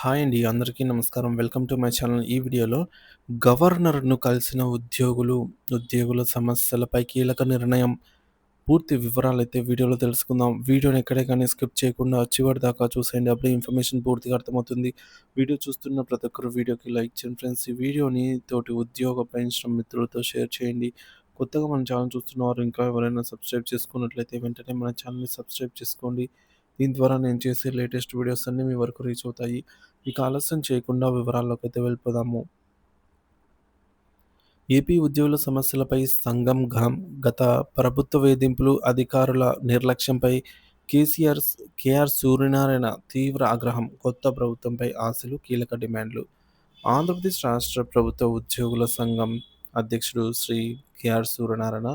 Hi అండి. అందరికీ నమస్కారం. Welcome to my channel. ఈ వీడియోలో గవర్నర్‌ను కలిసిన ఉద్యోగుల సమస్యలపై కీలక నిర్ణయం. పూర్తి వివరాలైతే వీడియోలో తెలుసుకుందాం. వీడియోని ఎక్కడే కానీ స్కిప్ చేయకుండా చివరి దాకా చూసేయండి. అప్పుడే ఇన్ఫర్మేషన్ పూర్తిగా అర్థమవుతుంది. వీడియో చూస్తున్న ప్రతి ఒక్కరు వీడియోకి లైక్ చేయండి ఫ్రెండ్స్. ఈ వీడియోని తోటి ఉద్యోగ పెన్షన్ మిత్రులతో షేర్ చేయండి. కొత్తగా మన ఛానల్ చూస్తున్నవారు ఇంకా ఎవరైనా సబ్స్క్రైబ్ చేసుకున్నట్లయితే వెంటనే మన ఛానల్‌ని సబ్స్క్రైబ్ చేసుకోండి. దీని ద్వారా నేను చేసే లేటెస్ట్ వీడియోస్ అన్నీ మీ వరకు రీచ్ అవుతాయి. ఇక ఆలస్యం చేయకుండా వివరాల్లోకైతే వెళ్ళిపోదాము. ఏపీ ఉద్యోగుల సమస్యలపై సంఘం గత ప్రభుత్వ వేధింపులు, అధికారుల నిర్లక్ష్యంపై కేసీఆర్ కేఆర్ సూర్యనారాయణ తీవ్ర ఆగ్రహం, కొత్త ప్రభుత్వంపై ఆశలు, కీలక డిమాండ్లు. ఆంధ్రప్రదేశ్ రాష్ట్ర ప్రభుత్వ ఉద్యోగుల సంఘం అధ్యక్షుడు శ్రీ కేఆర్ సూర్యనారాయణ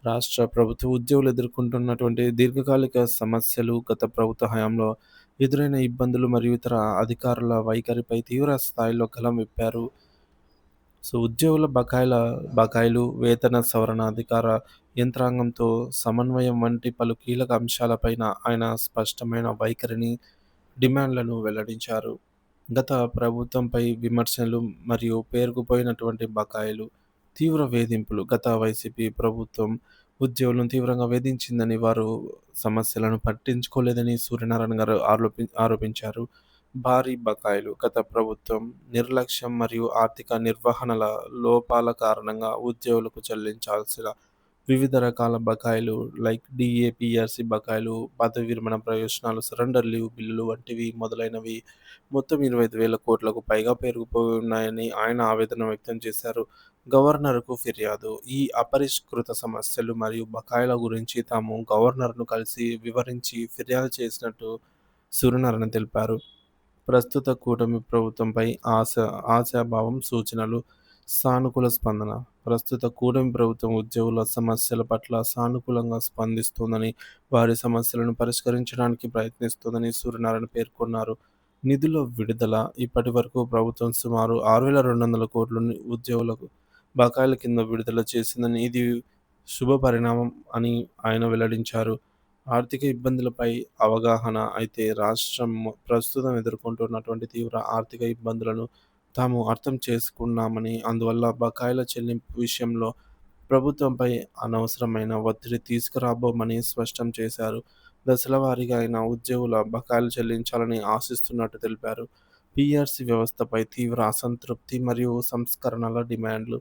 రాష్ట్ర ప్రభుత్వ ఉద్యోగులు ఎదుర్కొంటున్నటువంటి దీర్ఘకాలిక సమస్యలు, గత ప్రభుత్వ హయాంలో ఎదురైన ఇబ్బందులు మరియు ఇతర అధికారుల వైఖరిపై తీవ్ర స్థాయిలో గళం విప్పారు. ఉద్యోగుల బకాయిలు, వేతన సవరణ, అధికార యంత్రాంగంతో సమన్వయం వంటి పలు కీలక అంశాలపైన ఆయన స్పష్టమైన వైఖరిని, డిమాండ్లను వెల్లడించారు. గత ప్రభుత్వంపై విమర్శలు మరియు పేరుకుపోయినటువంటి బకాయిలు, తీవ్ర వేధింపులు. గత వైసీపీ ప్రభుత్వం ఉద్యోగులను తీవ్రంగా వేధించిందని, వారు సమస్యలను పట్టించుకోలేదని సూర్యనారాయణ గారు ఆరోపించారు. భారీ బకాయిలు. గత ప్రభుత్వం నిర్లక్ష్యం మరియు ఆర్థిక నిర్వహణల లోపాల కారణంగా ఉద్యోగులకు చెల్లించాల్సిన వివిధ రకాల బకాయిలు లైక్ డీఏ, పీఆర్సీ బకాయిలు, పదవి విరమణ ప్రయోజనాలు, సరెండర్ లీవ్ బిల్లులు వంటివి మొదలైనవి మొత్తం 25,000 కోట్లకు పైగా పేరుకుపోయి ఉన్నాయని ఆయన ఆవేదన వ్యక్తం చేశారు. గవర్నర్‌కు ఫిర్యాదు. ఈ అపరిష్కృత సమస్యలు మరియు బకాయిల గురించి తాము గవర్నర్‌ను కలిసి వివరించి ఫిర్యాదు చేసినట్టు సూర్యనారాయణ తెలిపారు. ప్రస్తుత కూటమి ప్రభుత్వంపై ఆశాభావం, సూచనలు, సానుకూల స్పందన. ప్రస్తుత కూటమి ప్రభుత్వం ఉద్యోగుల సమస్యల పట్ల సానుకూలంగా స్పందిస్తోందని, వారి సమస్యలను పరిష్కరించడానికి ప్రయత్నిస్తోందని సూర్యనారాయణ పేర్కొన్నారు. నిధుల విడుదల. ఇప్పటివరకు ప్రభుత్వం సుమారు 6,200 కోట్లను ఉద్యోగులకు బకాయిల కింద విడుదల చేసిందని, ఇది శుభపరిణామం అని ఆయన వెల్లడించారు. ఆర్థిక ఇబ్బందులపై అవగాహన. అయితే రాష్ట్రం ప్రస్తుతం ఎదుర్కొంటున్నటువంటి తీవ్ర ఆర్థిక ఇబ్బందులను తాము అర్థం చేసుకున్నామని, అందువల్ల బకాయిల చెల్లింపు విషయంలో ప్రభుత్వంపై అనవసరమైన ఒత్తిడి తీసుకురాబోమని స్పష్టం చేశారు. దశలవారీగా ఆయన ఉద్యోగుల బకాయిలు చెల్లించాలని ఆశిస్తున్నట్టు తెలిపారు. పీఆర్సీ వ్యవస్థపై తీవ్ర అసంతృప్తి మరియు సంస్కరణల డిమాండ్లు.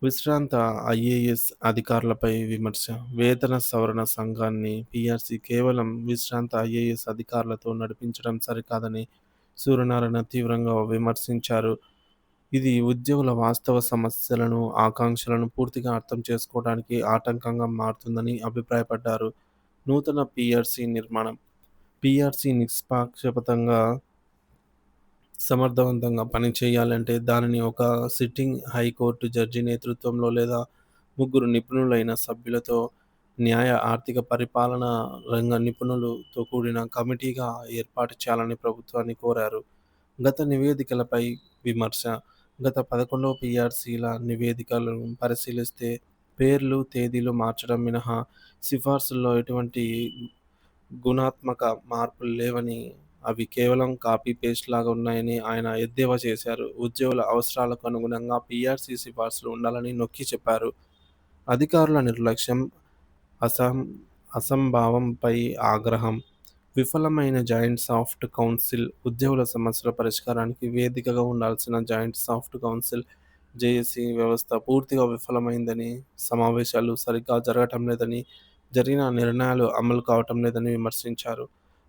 విశ్రాంత ఐఏఎస్ అధికారులపై విమర్శ. వేతన సవరణ సంఘాన్ని పీఆర్సీ కేవలం విశ్రాంత ఐఏఎస్ అధికారులతో నడిపించడం సరికాదని సూర్యనారాయణ తీవ్రంగా విమర్శించారు. ఇది ఉద్యోగుల వాస్తవ సమస్యలను, ఆకాంక్షలను పూర్తిగా అర్థం చేసుకోవడానికి ఆటంకంగా మారుతుందని అభిప్రాయపడ్డారు. నూతన పీఆర్సీ నిర్మాణం. పీఆర్సీ నిష్పాక్షపాతంగా, సమర్థవంతంగా పనిచేయాలంటే దానిని ఒక సిట్టింగ్ హైకోర్టు జడ్జి నేతృత్వంలో లేదా ముగ్గురు నిపుణులైన సభ్యులతో, న్యాయ, ఆర్థిక పరిపాలన రంగ నిపుణులతో కూడిన కమిటీగా ఏర్పాటు చేయాలని ప్రభుత్వాన్ని కోరారు. గత నివేదికలపై విమర్శ. గత 11 పీఆర్సీల నివేదికలను పరిశీలిస్తే పేర్లు, తేదీలు మార్చడం మినహా సిఫార్సుల్లో ఎటువంటి గుణాత్మక మార్పులు లేవని, అవి కేవలం కాపీ పేస్ట్ లాగా ఉన్నాయని ఆయన ఎద్దేవా చేశారు. ఉద్యోగుల అవసరాలకు అనుగుణంగా పీఆర్సీ సిఫార్సులు ఉండాలని నొక్కి చెప్పారు. అధికారుల నిర్లక్ష్యం, అసం అసంభావంపై ఆగ్రహం. విఫలమైన జాయింట్ సాఫ్ట్ కౌన్సిల్. ఉద్యోగుల సమస్యల పరిష్కారానికి వేదికగా ఉండాల్సిన జాయింట్ సాఫ్ట్ కౌన్సిల్ జేఏసీ వ్యవస్థ పూర్తిగా విఫలమైందని, సమావేశాలు సరిగ్గా జరగటం లేదని, జరిగిన నిర్ణయాలు అమలు కావటం లేదని విమర్శించారు.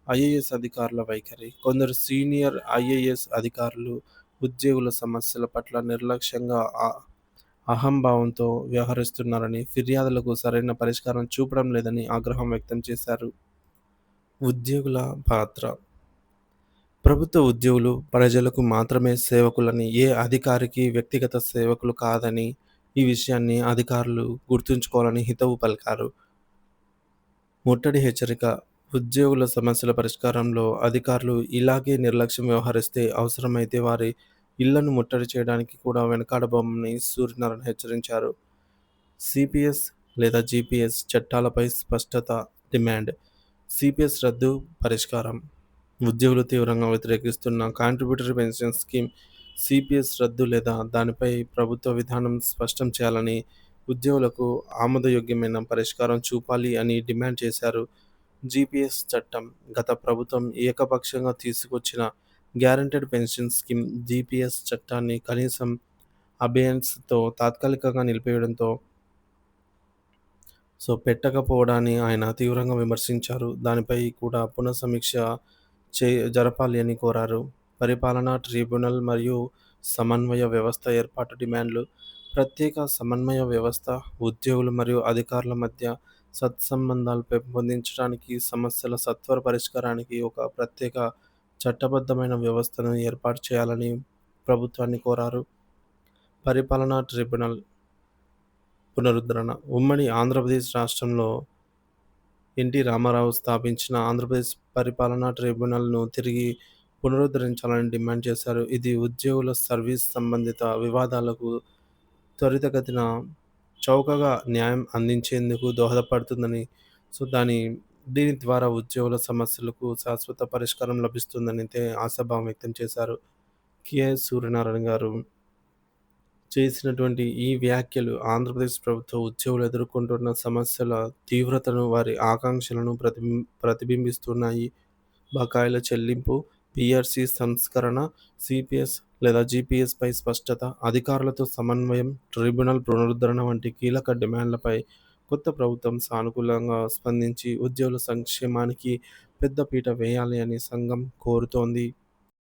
ఐఏఎస్ అధికారుల వైఖరి. కొందరు సీనియర్ ఐఏఎస్ అధికారులు ఉద్యోగుల సమస్యల పట్ల నిర్లక్ష్యంగా, అహంభావంతో వ్యవహరిస్తున్నారని, ఫిర్యాదులకు సరైన పరిష్కారం చూపడం లేదని ఆగ్రహం వ్యక్తం చేశారు. ఉద్యోగుల పాత్ర. ప్రభుత్వ ఉద్యోగులు ప్రజలకు మాత్రమే సేవకులని, ఏ అధికారికి వ్యక్తిగత సేవకులు కాదని, ఈ విషయాన్ని అధికారులు గుర్తుంచుకోవాలని హితవు పలికారు. ముట్టడి హెచ్చరిక. ఉద్యోగుల సమస్యల పరిష్కారంలో అధికారులు ఇలాగే నిర్లక్ష్యం వ్యవహరిస్తే అవసరమైతే వారి ఇళ్లను ముట్టడి చేయడానికి కూడా వెనకాడబోమని సూర్యనారాయణ హెచ్చరించారు. సిపిఎస్ లేదా జీపీఎస్ చట్టాలపై స్పష్టత డిమాండ్. సిపిఎస్ రద్దు, పరిష్కారం. ఉద్యోగులు తీవ్రంగా వ్యతిరేకిస్తున్న కాంట్రిబ్యూటరీ పెన్షన్ స్కీమ్ సిపిఎస్ రద్దు లేదా దానిపై ప్రభుత్వ విధానం స్పష్టం చేయాలని, ఉద్యోగులకు ఆమోదయోగ్యమైన పరిష్కారం చూపాలి అని డిమాండ్ చేశారు. జీపీఎస్ చట్టం గత ప్రభుత్వం ఏకపక్షంగా తీసుకొచ్చిన గ్యారంటీడ్ పెన్షన్ స్కీమ్ జీపీఎస్ చట్టాన్ని కనీసం అబేయన్స్తో తాత్కాలికంగా నిలిపేయడంతో పెట్టకపోవడాన్ని ఆయన తీవ్రంగా విమర్శించారు. దానిపై కూడా పునఃసమీక్ష చే జరపాలి అని కోరారు. పరిపాలనా ట్రిబ్యునల్ మరియు సమన్వయ వ్యవస్థ ఏర్పాటు డిమాండ్లు. ప్రత్యేక సమన్వయ వ్యవస్థ ఉద్యోగులు మరియు అధికారుల మధ్య సత్సంబంధాలు పెంపొందించడానికి, సమస్యల సత్వర పరిష్కారానికి ఒక ప్రత్యేక చట్టబద్ధమైన వ్యవస్థను ఏర్పాటు చేయాలని ప్రభుత్వాన్ని కోరారు. పరిపాలనా ట్రిబ్యునల్ పునరుద్ధరణ. ఉమ్మడి ఆంధ్రప్రదేశ్ రాష్ట్రంలో ఎన్టీ రామారావు స్థాపించిన ఆంధ్రప్రదేశ్ పరిపాలనా ట్రిబ్యునల్ను తిరిగి పునరుద్ధరించాలని డిమాండ్ చేశారు. ఇది ఉద్యోగుల సర్వీస్ సంబంధిత వివాదాలకు త్వరితగతిన చౌకగా న్యాయం అందించేందుకు దోహదపడుతుందని, దీని ద్వారా ఉద్యోగుల సమస్యలకు శాశ్వత పరిష్కారం లభిస్తుందని ఆశాభావం వ్యక్తం చేశారు. కెఎస్ సూర్యనారాయణ గారు చేసినటువంటి ఈ వ్యాఖ్యలు ఆంధ్రప్రదేశ్ ప్రభుత్వ ఉద్యోగులు ఎదుర్కొంటున్న సమస్యల తీవ్రతను, వారి ఆకాంక్షలను ప్రతిబింబిస్తున్నాయి. బకాయిల చెల్లింపు, పీఆర్సీ సంస్కరణ, సిపిఎస్ లేదా జీపీఎస్పై స్పష్టత, అధికారులతో సమన్వయం, ట్రిబ్యునల్ పునరుద్ధరణ వంటి కీలక డిమాండ్లపై కొత్త ప్రభుత్వం సానుకూలంగా స్పందించి ఉద్యోగుల సంక్షేమానికి పెద్దపీట వేయాలి అని సంఘం కోరుతోంది.